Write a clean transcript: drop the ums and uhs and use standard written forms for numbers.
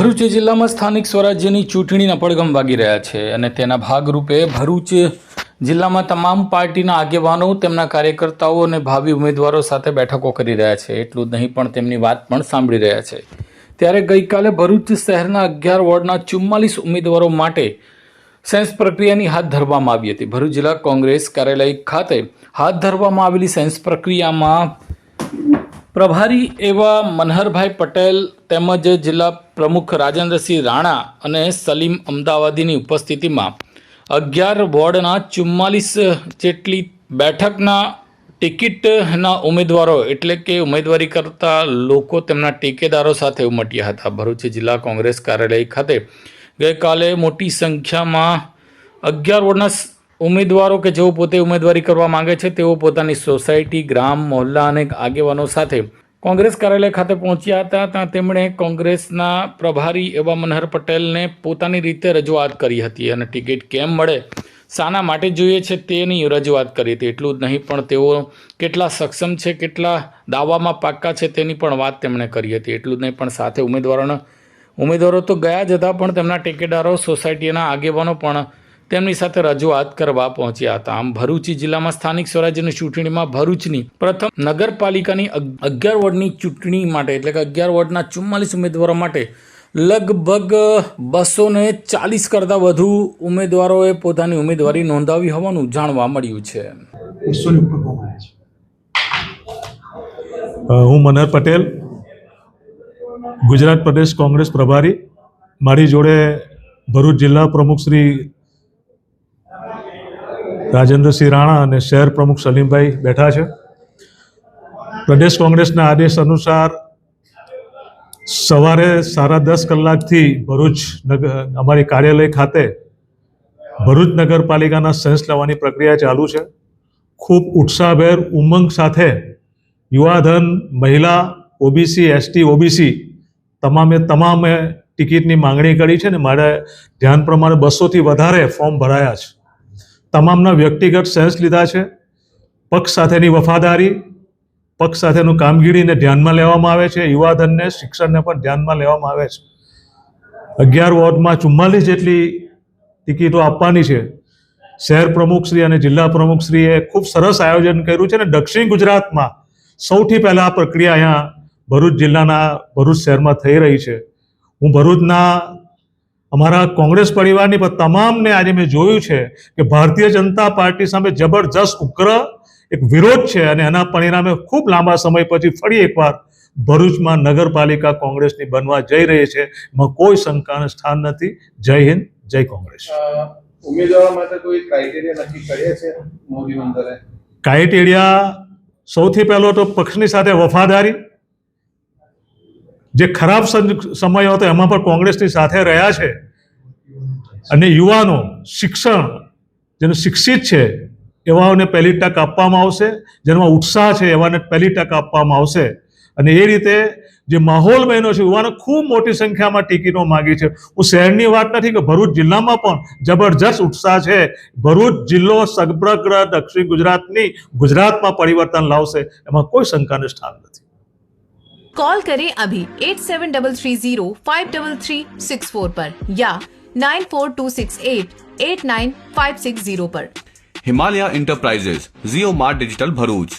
ભરૂચ જિલ્લામાં સ્થાનિક સ્વરાજ્યની ચૂંટણીના પડઘમ વાગી રહ્યા છે અને તેના ભાગરૂપે ભરૂચ જિલ્લામાં તમામ પાર્ટીના આગેવાનો તેમના કાર્યકર્તાઓ અને ભાવિ ઉમેદવારો સાથે બેઠકો કરી રહ્યા છે. એટલું જ નહીં પણ તેમની વાત પણ સાંભળી રહ્યા છે. ત્યારે ગઈકાલે ભરૂચ શહેરના 11 વોર્ડના 44 ઉમેદવારો માટે સેન્સ પ્રક્રિયાની હાથ ધરવામાં આવી હતી. ભરૂચ જિલ્લા કોંગ્રેસ કાર્યાલય ખાતે હાથ ધરવામાં આવેલી સેન્સ પ્રક્રિયામાં પ્રભારી એવા મનહરભાઈ પટેલ તેમજ જિલ્લા પ્રમુખ રાજેન્દ્રસિંહ રાણા અને સલીમ અમદાવાદીની ઉપસ્થિતિમાં 11 વોર્ડના 44 જેટલી બેઠકના ટિકિટના ઉમેદવારો એટલે કે ઉમેદવારી કરતા લોકો તેમના ટેકેદારો સાથે ઉમટ્યા હતા. ભરૂચ જિલ્લા કોંગ્રેસ કાર્યાલય ખાતે ગઈકાલે મોટી સંખ્યામાં 11 વોર્ડના ઉમેદવારો કે જેઓ પોતે ઉમેદવારી કરવા માંગે છે તેઓ પોતાની સોસાયટી, ગ્રામ, મહોલ્લા અને આગેવાનો સાથે કોંગ્રેસ કાર્યાલય ખાતે પહોંચ્યા હતા. ત્યાં તેમણે કોંગ્રેસના પ્રભારી એવા મનહર પટેલને પોતાની રીતે રજૂઆત કરી હતી અને ટિકિટ કેમ મળે, શાના માટે જોઈએ છે તેની રજૂઆત કરી હતી. એટલું જ નહીં પણ તેઓ કેટલા સક્ષમ છે, કેટલા દાવામાં પાક્કા છે તેની પણ વાત તેમણે કરી હતી. એટલું જ નહીં પણ સાથે ઉમેદવારો તો ગયા જ હતા પણ તેમના ટેકેદારો, સોસાયટીના આગેવાનો પણ તેમની સાથે રજૂઆત કરવા પહોંચ્યા હતા. આમ ભરૂચ જિલ્લામાં સ્થાનિક સ્વરાજ્યની ચૂંટણીમાં ભરૂચની પ્રથમ નગરપાલિકાની 11 વોર્ડની ચૂંટણી માટે એટલે કે 11 વોર્ડના 44 ઉમેદવારો માટે લગભગ 240 કરતાં વધુ ઉમેદવારોએ પોતાની ઉમેદવારી નોંધાવી હોવાનું જાણવા મળ્યું છે. હું મનહર પટેલ, ગુજરાત પ્રદેશ કોંગ્રેસ પ્રભારી. મારી જોડે ભરૂચ જિલ્લા પ્રમુખ શ્રી રાજેન્દ્રસિંહ રાણા અને શહેર પ્રમુખ સલીમભાઈ બેઠા છે. પ્રદેશ કોંગ્રેસના આદેશ અનુસાર સવારે 10:30 કલાકથી ભરૂચ અમારી કાર્યાલય ખાતે ભરૂચ નગરપાલિકાના સેન્સ લેવાની પ્રક્રિયા ચાલુ છે. ખૂબ ઉત્સાહભેર ઉમંગ સાથે યુવાધન, મહિલા, ઓબીસી, એસટી, ઓબીસી તમામે ટિકિટની માંગણી કરી છે ને મારે ધ્યાન પ્રમાણે 200થી વધારે ફોર્મ ભરાયા છે. તમામના વ્યક્તિગત સેન્સ લીધા છે. પક્ષ સાથેની વફાદારી, પક્ષ સાથેનું કામગીરીને ધ્યાનમાં લેવામાં આવે છે. યુવાધનને, શિક્ષણને પણ ધ્યાનમાં લેવામાં આવે છે. 11 વોર્ડમાં 44 જેટલી ટિકિટો આપવાની છે. શહેર પ્રમુખશ્રી અને જિલ્લા પ્રમુખશ્રીએ ખૂબ સરસ આયોજન કર્યું છે અને દક્ષિણ ગુજરાતમાં સૌથી પહેલાં આ પ્રક્રિયા અહીંયા ભરૂચ જિલ્લાના ભરૂચ શહેરમાં થઈ રહી છે. હું ભરૂચના અમારા કોંગ્રેસ પરિવારની પણ તમામને આજે મેં જોયું છે કે ભારતીય જનતા પાર્ટી સામે જબરજસ્ત ઉગ્ર એક વિરોધ છે અને એના પરિણામે ખૂબ લાંબા સમય પછી ફરી એકવાર ભરૂચમાં નગરપાલિકા કોંગ્રેસની બનવા જઈ રહી છે. એમાં કોઈ શંકાનું સ્થાન નથી. જય હિન્દ, જય કોંગ્રેસ. ઉમેદવારો માટે કોઈ ક્રાઇટેરિયા નક્કી કર્યા છે મોદી મંદિરે? ક્રાઇટેરિયા સૌથી પહેલો તો પક્ષની સાથે વફાદારી. જે ખરાબ સમય હતો એમાં પણ કોંગ્રેસની સાથે રહ્યા છે અને યુવાનો, શિક્ષણ, જેને શિક્ષિત છે એવાઓને પહેલી તક આપવામાં આવશે. જેનામાં ઉત્સાહ છે એવાને પહેલી તક આપવામાં આવશે અને એ રીતે જે માહોલ બન્યો છે, યુવાનો ખૂબ મોટી સંખ્યામાં ટિકિટો માગી છે. હું શહેરની વાત નથી કે ભરૂચ જિલ્લામાં પણ જબરજસ્ત ઉત્સાહ છે. ભરૂચ જિલ્લો સમગ્ર દક્ષિણ ગુજરાતમાં પરિવર્તન લાવશે, એમાં કોઈ શંકાનું સ્થાન નથી. कॉल करें अभी 8733053364 पर या 9426889560 पर. हिमालय इंटरप्राइजेज, जियो मार्ट डिजिटल भरूच,